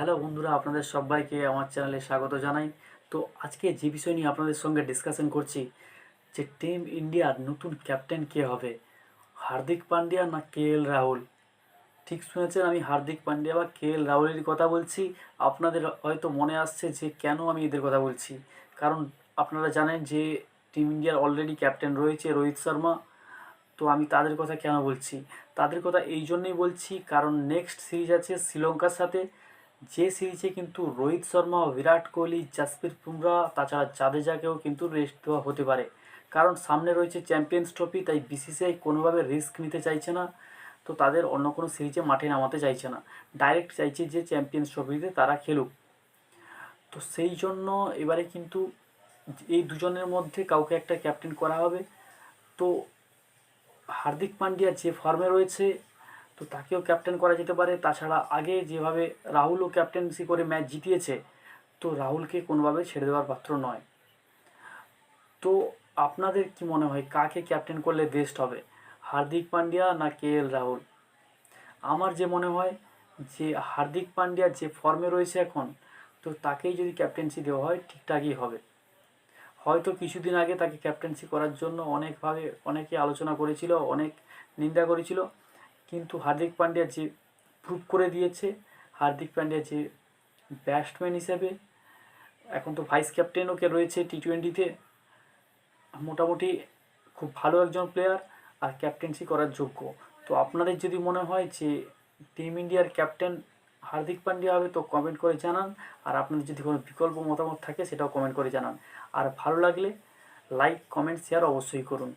Hello বন্ধুরা, আপনাদের সবাইকে আমার চ্যানেলে স্বাগত জানাই। তো আজকে যে বিষয় নিয়ে আপনাদের সঙ্গে ডিসকাশন করছি, যে টিম ইন্ডিয়ার নতুন ক্যাপ্টেন কে হবে, হার্দিক পান্ডিয়া না কেএল রাহুল। ঠিক শুনেছেন, আমি হার্দিক পান্ডিয়া বা কেএল রাহুলের কথা বলছি। আপনাদের হয়তো মনে আসছে যে কেন আমি এদের কথা বলছি, কারণ আপনারা জানেন যে টিম ইন্ডিয়ার অলরেডি ক্যাপ্টেন রয়েছে রোহিত শর্মা। তো আমি তাদের কথা কেন বলছি, তাদের কথা এই জন্যই বলছি কারণ নেক্সট সিরিজ আছে শ্রীলঙ্কার সাথে। যে সিরিজে কিন্তু রোহিত শর্মা, বিরাট কোহলি, জাসপ্রীত বুমরা, তাছাড়া জাদেজাকেও কিন্তু রেস্ট দেওয়া হতে পারে। কারণ সামনে রয়েছে চ্যাম্পিয়ন্স ট্রফি, তাই বিসিসিআই কোনোভাবে রিস্ক নিতে চাইছে না। তো তাদের অন্য কোনো সিরিজে মাঠে নামাতে চাইছে না, ডাইরেক্ট চাইছে যে চ্যাম্পিয়ন্স ট্রফিতে তারা খেলুক। তো সেই জন্য এবারে কিন্তু এই দুজনের মধ্যে কাউকে একটা ক্যাপ্টেন করা হবে। তো হার্দিক পান্ডিয়া যে ফর্মে রয়েছে, তো তাকেও ক্যাপ্টেন করা যেতে পারে। তাছাড়া আগে যেভাবে রাহুলও ক্যাপ্টেন্সি করে ম্যাচ জিতিয়েছে, তো রাহুলকে কোনোভাবে ছেড়ে দেওয়ার পাত্র নয়। তো আপনাদের কি মনে হয় কাকে ক্যাপ্টেন করলে বেস্ট হবে, হার্দিক পান্ডিয়া না কেএল রাহুল? আমার যে মনে হয় যে হার্দিক পান্ডিয়া যে ফর্মে রয়েছে এখন, তো তাকেই যদি ক্যাপ্টেন্সি দেওয়া হয় ঠিকঠাকই হবে। হয়তো কিছুদিন আগে তাকে ক্যাপ্টেন্সি করার জন্য অনেকে আলোচনা করেছিল, অনেক নিন্দা করেছিল, কিন্তু হার্দিক পান্ডিয়া যে প্রুভ করে দিয়েছে, হার্দিক পান্ডিয়া যে ব্যাটসম্যান হিসেবে, এখন তো ভাইস ক্যাপ্টেনও কে রয়েছে টি-20-তে, মোটামুটি খুব ভালো একজন প্লেয়ার আর ক্যাপ্টেন্সি করার যোগ্য। তো আপনাদের যদি মনে হয় যে টিম ইন্ডিয়ার ক্যাপ্টেন হার্দিক পান্ডিয়া হবে, তো কমেন্ট করে জানান। আর আপনাদের যদি কোনো বিকল্প মতামত থাকে সেটাও কমেন্ট করে জানান। আর ভালো লাগলে লাইক, কমেন্ট, শেয়ার অবশ্যই করুন।